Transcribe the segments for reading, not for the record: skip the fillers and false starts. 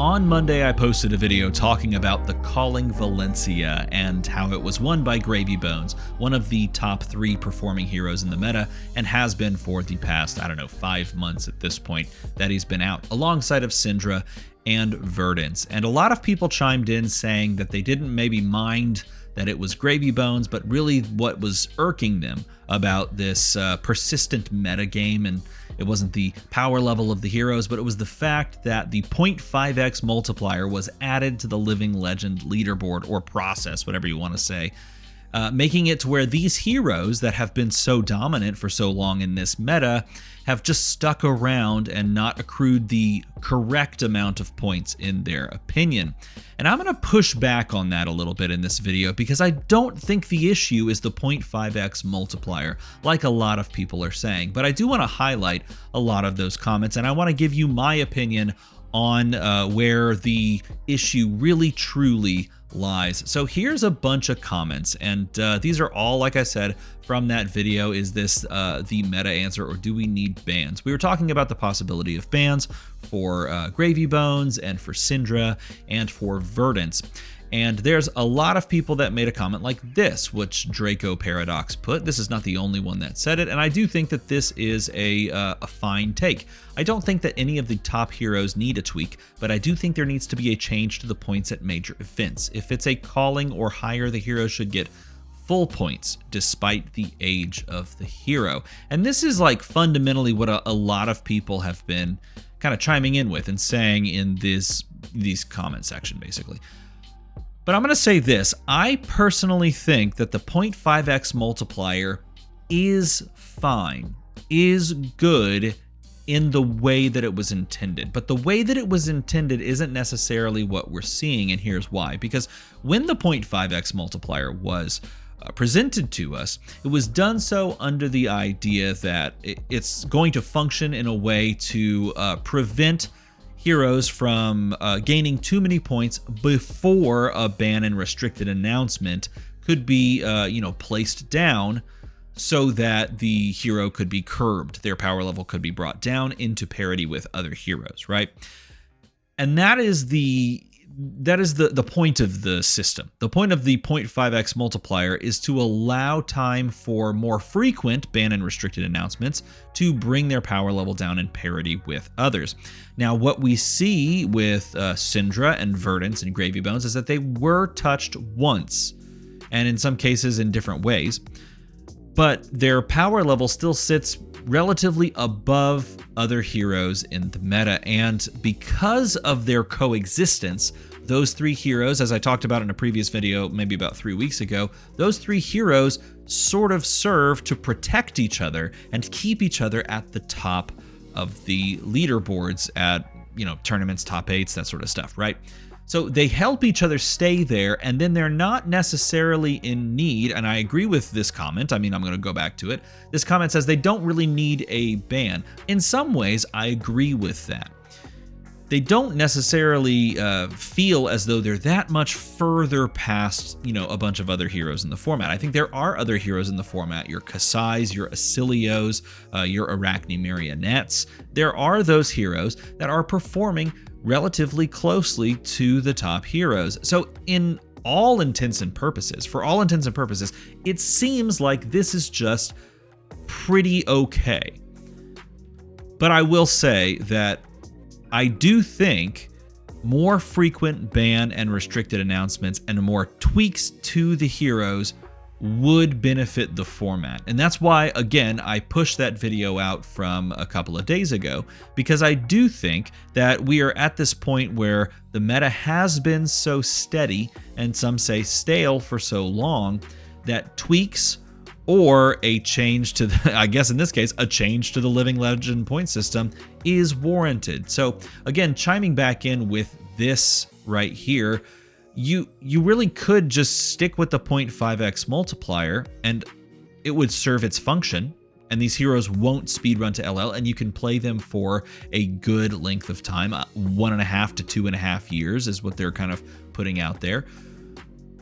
On Monday, I posted a video talking about the Calling Valencia and how it was won by Gravy Bones, one of the top 3 performing heroes in the meta, and has been for the past, 5 months at this point that he's been out, alongside of Syndra and Verdance. And a lot of people chimed in saying that they didn't maybe mind that it was Gravy Bones, but really what was irking them about this persistent meta game, and it wasn't the power level of the heroes, but it was the fact that the 0.5x multiplier was added to the Living Legend leaderboard, or process, whatever you want to say, making it to where these heroes that have been so dominant for so long in this meta have just stuck around and not accrued the correct amount of points in their opinion. And I'm going to push back on that a little bit in this video, because I don't think the issue is the 0.5x multiplier, like a lot of people are saying. But I do want to highlight a lot of those comments, and I want to give you my opinion on where the issue really truly lies. So here's a bunch of comments, and these are all, like I said, from that video. Is this the meta answer, or do we need bans? We were talking about the possibility of bans for Gravy Bones and for Syndra and for Verdance. And there's a lot of people that made a comment like this, which Draco Paradox put. This is not the only one that said it, and I do think that this is a fine take. I don't think that any of the top heroes need a tweak, but I do think there needs to be a change to the points at major events. If it's a calling or higher, the hero should get full points despite the age of the hero. And this is like fundamentally what a lot of people have been kind of chiming in with and saying in these comment section, basically. But I'm going to say this. I personally think that the 0.5x multiplier is fine, is good in the way that it was intended. But the way that it was intended isn't necessarily what we're seeing, and here's why. Because when the 0.5x multiplier was presented to us, it was done so under the idea that it's going to function in a way to prevent heroes from gaining too many points before a ban and restricted announcement could be placed down, so that the hero could be curbed, their power level could be brought down into parity with other heroes, right? And that is the point of the system. The point of the 0.5x multiplier is to allow time for more frequent ban and restricted announcements to bring their power level down in parity with others. Now, what we see with Syndra and Verdance and Gravy Bones is that they were touched once, and in some cases in different ways, but their power level still sits relatively above other heroes in the meta. And because of their coexistence, those 3 heroes, as I talked about in a previous video maybe about 3 weeks ago, those 3 heroes sort of serve to protect each other and keep each other at the top of the leaderboards at, tournaments, top 8s, that sort of stuff, right? So they help each other stay there, and then they're not necessarily in need, and I agree with this comment. I'm going to go back to it. This comment says they don't really need a ban. In some ways, I agree with that. They don't necessarily feel as though they're that much further past, a bunch of other heroes in the format. I think there are other heroes in the format, your Kasais, your Acilios, your Arachne Marionettes. There are those heroes that are performing relatively closely to the top heroes. So in all intents and purposes, it seems like this is just pretty okay. But I will say that I do think more frequent ban and restricted announcements and more tweaks to the heroes would benefit the format. And that's why, again, I pushed that video out from a couple of days ago, because I do think that we are at this point where the meta has been so steady, and some say stale, for so long, that tweaks or a change to the, I guess in this case, a change to the Living Legend point system is warranted. So again, chiming back in with this right here, you really could just stick with the 0.5x multiplier and it would serve its function, and these heroes won't speedrun to LL, and you can play them for a good length of time. 1.5 to 2.5 years is what they're kind of putting out there.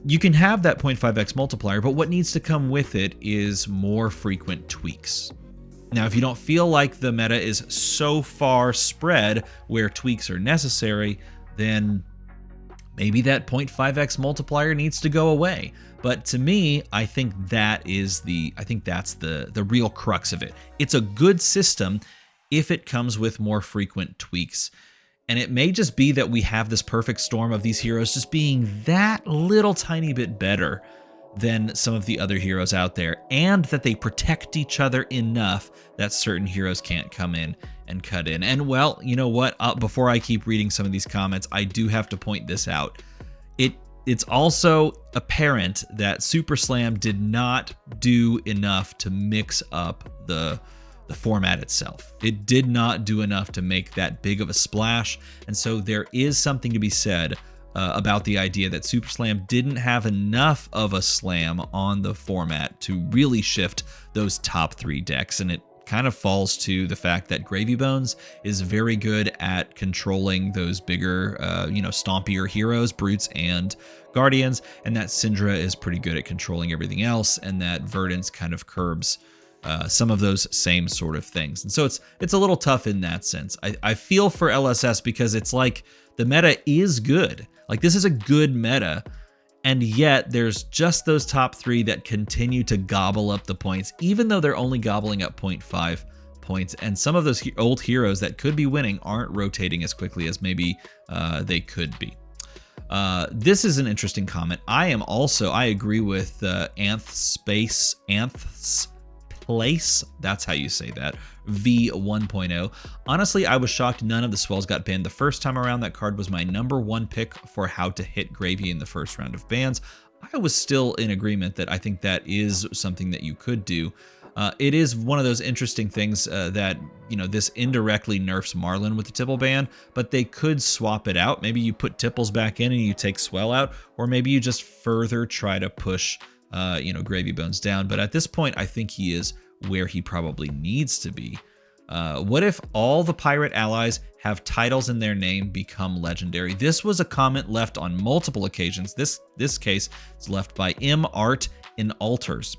You can have that 0.5x multiplier, but what needs to come with it is more frequent tweaks. Now, if you don't feel like the meta is so far spread where tweaks are necessary, then maybe that 0.5x multiplier needs to go away. But to me, I think that's the real crux of it. It's a good system if it comes with more frequent tweaks. And it may just be that we have this perfect storm of these heroes just being that little tiny bit better than some of the other heroes out there, and that they protect each other enough that certain heroes can't come in and cut in. And well, you know what? Before I keep reading some of these comments, I do have to point this out. It's also apparent that Super Slam did not do enough to mix up the format itself. It did not do enough to make that big of a splash, and so there is something to be said about the idea that Super Slam didn't have enough of a slam on the format to really shift those top 3 decks, and it kind of falls to the fact that Gravy Bones is very good at controlling those bigger, stompier heroes, Brutes and Guardians, and that Syndra is pretty good at controlling everything else, and that Verdance kind of curbs some of those same sort of things. And so it's a little tough in that sense. I feel for LSS because it's like the meta is good. Like, this is a good meta, and yet there's just those top 3 that continue to gobble up the points, even though they're only gobbling up 0.5 points. And some of those old heroes that could be winning aren't rotating as quickly as maybe they could be. This is an interesting comment. I agree with Anth's Place, that's how you say that, V 1.0. Honestly, I was shocked none of the swells got banned the first time around. That card was my #1 pick for how to hit Gravy in the first round of bans. I was still in agreement that I think that is something that you could do. It is one of those interesting things that, this indirectly nerfs Marlin with the Tipple ban, but they could swap it out. Maybe you put Tipples back in and you take Swell out, or maybe you just further try to push Gravy Bones down. But at this point, I think he is where he probably needs to be. What if all the pirate allies have titles in their name become legendary? This was a comment left on multiple occasions. This case is left by M. Art in Altars.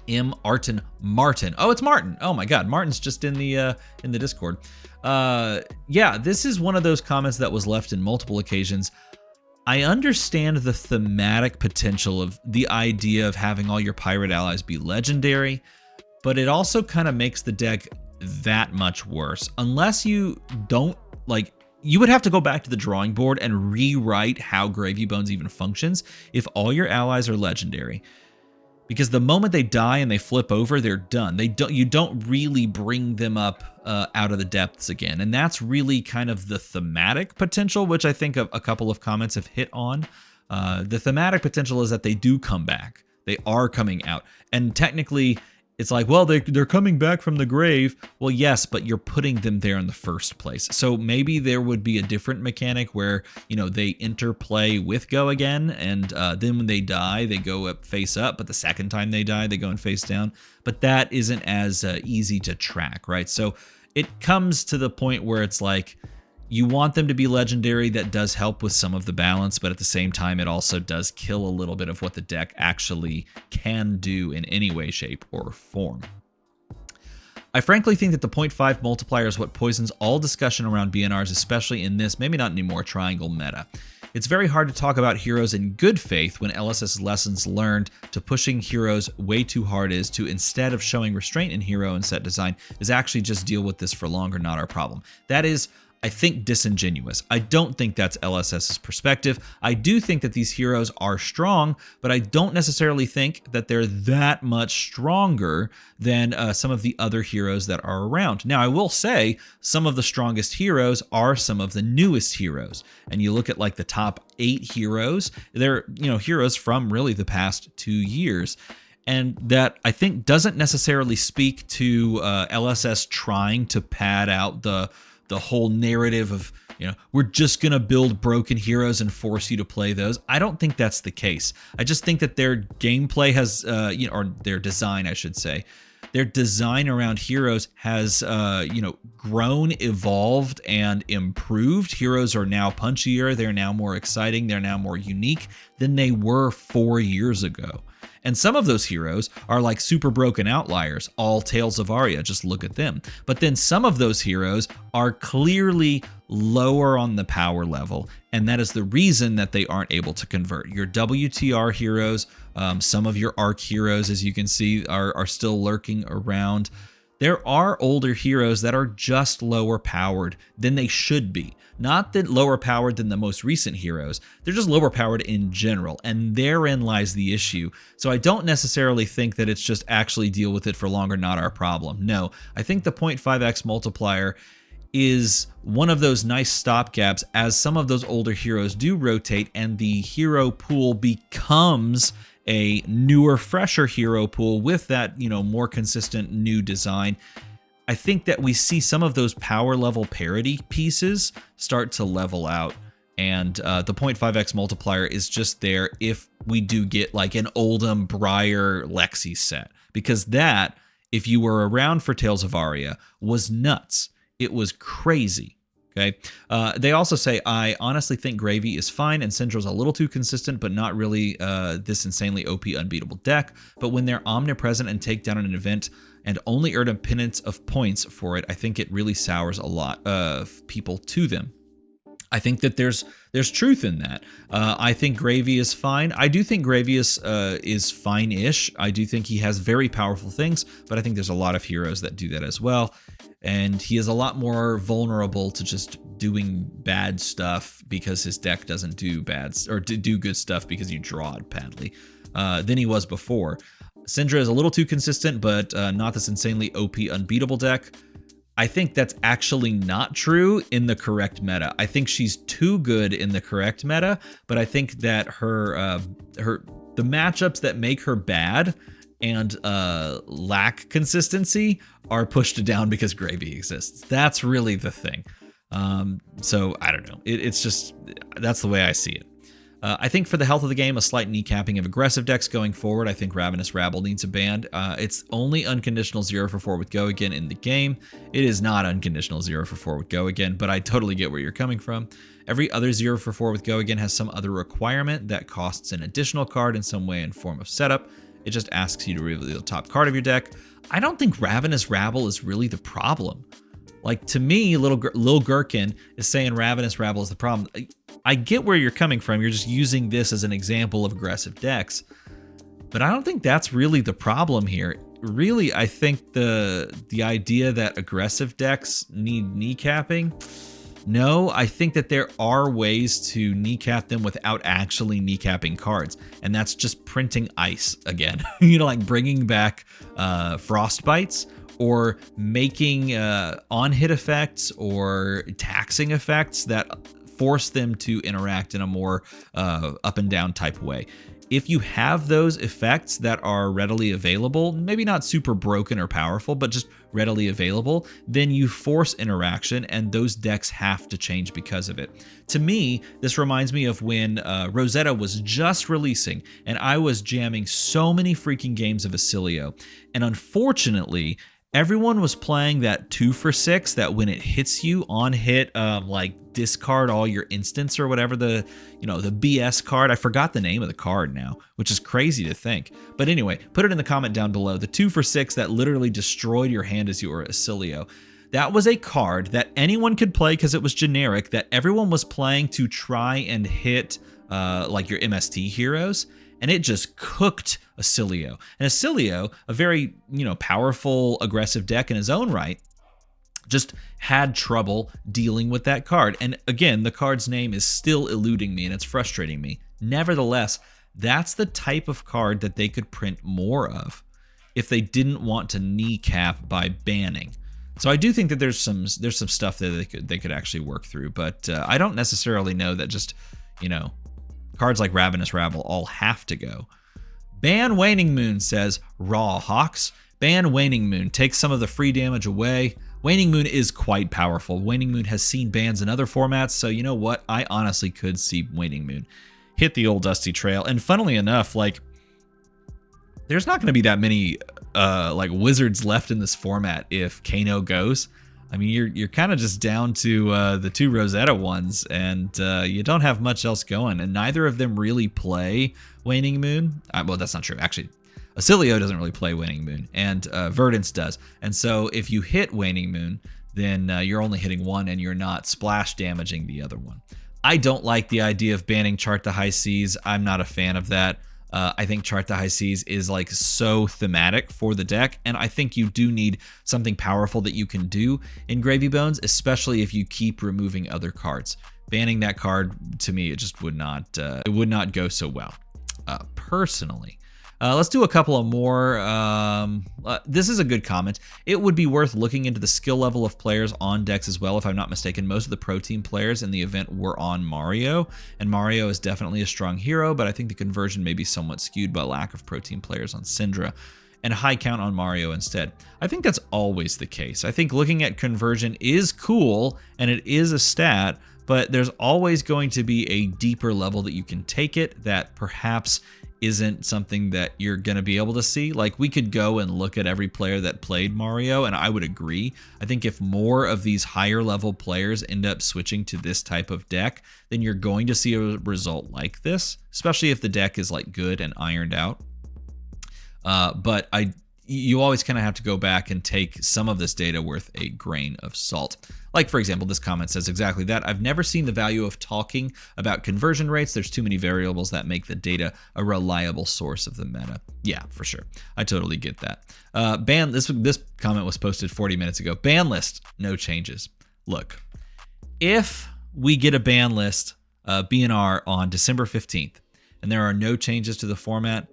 M. Arton Martin. Oh, it's Martin. Oh my God, Martin's just in the Discord. Yeah, this is one of those comments that was left in multiple occasions. I understand the thematic potential of the idea of having all your pirate allies be legendary, but it also kind of makes the deck that much worse. Unless you don't, you would have to go back to the drawing board and rewrite how Gravy Bones even functions if all your allies are legendary. Because the moment they die and they flip over, they're done. You don't really bring them up out of the depths again. And that's really kind of the thematic potential, which I think a couple of comments have hit on. The thematic potential is that they do come back. They are coming out. And technically, it's like, well, they're coming back from the grave. Well, yes, but you're putting them there in the first place. So maybe there would be a different mechanic where, they interplay with Go again, and then when they die, they go up face up, but the second time they die, they go and face down. But that isn't as easy to track, right? So it comes to the point where it's like, you want them to be legendary. That does help with some of the balance, but at the same time, it also does kill a little bit of what the deck actually can do in any way, shape, or form. I frankly think that the 0.5 multiplier is what poisons all discussion around BNRs, especially in this, maybe not anymore, triangle meta. It's very hard to talk about heroes in good faith when LSS lessons learned to pushing heroes way too hard is to, instead of showing restraint in hero and set design, is actually just deal with this for longer, not our problem. That is, I think, disingenuous. I don't think that's LSS's perspective. I do think that these heroes are strong, but I don't necessarily think that they're that much stronger than some of the other heroes that are around. Now, I will say some of the strongest heroes are some of the newest heroes. And you look at the top 8 heroes, they're, heroes from really the past 2 years. And that, I think, doesn't necessarily speak to LSS trying to pad out the whole narrative of, we're just going to build broken heroes and force you to play those. I don't think that's the case. I just think that their gameplay has, or their design, I should say, their design around heroes has, grown, evolved, and improved. Heroes are now punchier. They're now more exciting. They're now more unique than they were 4 years ago. And some of those heroes are like super broken outliers, all Tales of Aria, just look at them. But then some of those heroes are clearly lower on the power level, and that is the reason that they aren't able to convert. Your WTR heroes, some of your ARC heroes, as you can see, are still lurking around. There are older heroes that are just lower powered than they should be. Not that lower powered than the most recent heroes, they're just lower powered in general, and therein lies the issue. So I don't necessarily think that it's just actually deal with it for longer, not our problem. No, I think the 0.5x multiplier is one of those nice stopgaps as some of those older heroes do rotate and the hero pool becomes a newer, fresher hero pool with that, more consistent new design. I think that we see some of those power level parity pieces start to level out, and the 0.5x multiplier is just there if we do get like an Oldham Briar Lexi set, because that, if you were around for Tales of Aria, was nuts. It was crazy. Okay. They also say, I honestly think Gravy is fine and Syndra's a little too consistent, but not really this insanely OP unbeatable deck. But when they're omnipresent and take down an event and only earn a pittance of points for it, I think it really sours a lot of people to them. I think that there's truth in that. I think Gravy is fine. I do think Gravy is fine-ish. I do think he has very powerful things, but I think there's a lot of heroes that do that as well. And he is a lot more vulnerable to just doing bad stuff because his deck doesn't do bad or do good stuff because you draw it badly than he was before. Syndra is a little too consistent, but not this insanely OP unbeatable deck. I think that's actually not true in the correct meta. I think she's too good in the correct meta, but I think that the matchups that make her bad and lack consistency are pushed down because Gravy exists. That's really the thing. So I don't know. It's just, that's the way I see it. I think for the health of the game, a slight kneecapping of aggressive decks going forward. I think Ravenous Rabble needs a ban. It's only unconditional 0 for 4 with Go Again in the game. It is not unconditional 0 for 4 with Go Again, but I totally get where you're coming from. Every other 0 for 4 with Go Again has some other requirement that costs an additional card in some way in form of setup. It just asks you to reveal the top card of your deck. I don't think Ravenous Rabble is really the problem. Like, to me, Lil Gherkin is saying Ravenous Rabble is the problem. I get where you're coming from. You're just using this as an example of aggressive decks. But I don't think that's really the problem here. Really, I think the idea that aggressive decks need kneecapping, no, I think that there are ways to kneecap them without actually kneecapping cards. And that's just printing ice again. Like bringing back Frostbites, or making on-hit effects or taxing effects that force them to interact in a more up and down type way. If you have those effects that are readily available, maybe not super broken or powerful, but just readily available, then you force interaction and those decks have to change because of it. To me, this reminds me of when Rosetta was just releasing and I was jamming so many freaking games of Acilio. And unfortunately, everyone was playing that 2 for 6 that when it hits you on hit, like discard all your instants or whatever the BS card. I forgot the name of the card now, which is crazy to think. But anyway, put it in the comment down below. The 2 for 6 that literally destroyed your hand as you were Acilio. That was a card that anyone could play because it was generic, that everyone was playing to try and hit like your MST heroes. And it just cooked Acilio. And Acilio, a very, powerful, aggressive deck in his own right, just had trouble dealing with that card. And again, the card's name is still eluding me and it's frustrating me. Nevertheless, that's the type of card that they could print more of if they didn't want to kneecap by banning. So I do think that there's some stuff that they could actually work through, but I don't necessarily know that just, cards like Ravenous Rabble all have to go. Ban Waning Moon says, Raw Hawks. Ban Waning Moon. Take some of the free damage away. Waning Moon is quite powerful. Waning Moon has seen bans in other formats, so you know what? I honestly could see Waning Moon hit the old Dusty Trail. And funnily enough, like, there's not going to be that many like wizards left in this format if Kano goes. I mean, you're kind of just down to the 2 Rosetta ones, and you don't have much else going. And neither of them really play Waning Moon. Well, that's not true. Actually, Acilio doesn't really play Waning Moon, and Verdance does. And so if you hit Waning Moon, then you're only hitting one and you're not splash damaging the other one. I don't like the idea of banning Chart the High Seas. I'm not a fan of that. I think Chart the High Seas is like so thematic for the deck, and I think you do need something powerful that you can do in Gravy Bones, especially if you keep removing other cards. Banning that card, to me, it just would not go so well, personally. Let's do a couple of more. This is a good comment. It would be worth looking into the skill level of players on decks as well. If I'm not mistaken, most of the Pro Team players in the event were on Mario, and Mario is definitely a strong hero, but I think the conversion may be somewhat skewed by lack of Pro Team players on Syndra and high count on Mario instead. I think that's always the case. I think looking at conversion is cool, and it is a stat, but there's always going to be a deeper level that you can take it that perhaps isn't something that you're going to be able to see. Like, we could go and look at every player that played Mario, and I would agree. I think if more of these higher level players end up switching to this type of deck, then you're going to see a result like this, especially if the deck is like good and ironed out. But you always kind of have to go back and take some of this data with a grain of salt. Like, for example, this comment says exactly that. I've never seen the value of talking about conversion rates. There's too many variables that make the data a reliable source of the meta. Yeah, for sure. I totally get that. This comment was posted 40 minutes ago. Ban list, no changes. Look, if we get a ban list, BNR on December 15th, and there are no changes to the format,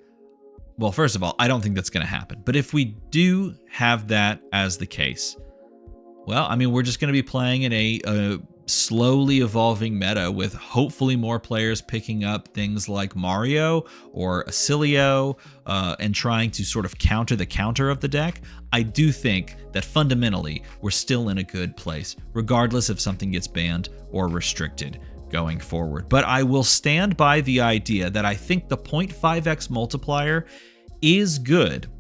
well, first of all, I don't think that's going to happen. But if we do have that as the case, well, I mean, we're just going to be playing in a slowly evolving meta with hopefully more players picking up things like Mario or Acilio and trying to sort of counter the counter of the deck. I do think that fundamentally we're still in a good place, regardless if something gets banned or restricted going forward. But I will stand by the idea that I think the 0.5x multiplier is good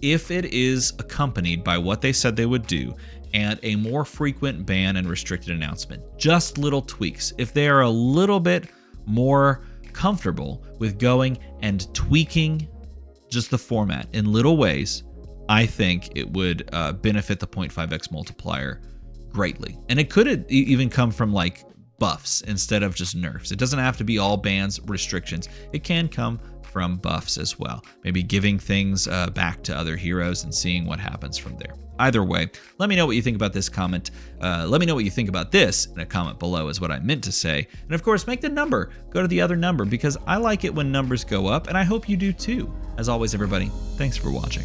if it is accompanied by what they said they would do and a more frequent ban and restricted announcement. Just little tweaks. If they are a little bit more comfortable with going and tweaking just the format in little ways, I think it would benefit the 0.5x multiplier greatly. And it could even come from like buffs instead of just nerfs. It doesn't have to be all bans, restrictions. It can come from buffs as well. Maybe giving things back to other heroes and seeing what happens from there. Either way, let me know what you think about this comment. Let me know what you think about this in a comment below is what I meant to say. And of course, make the number go to the other number because I like it when numbers go up, and I hope you do too. As always, everybody, thanks for watching.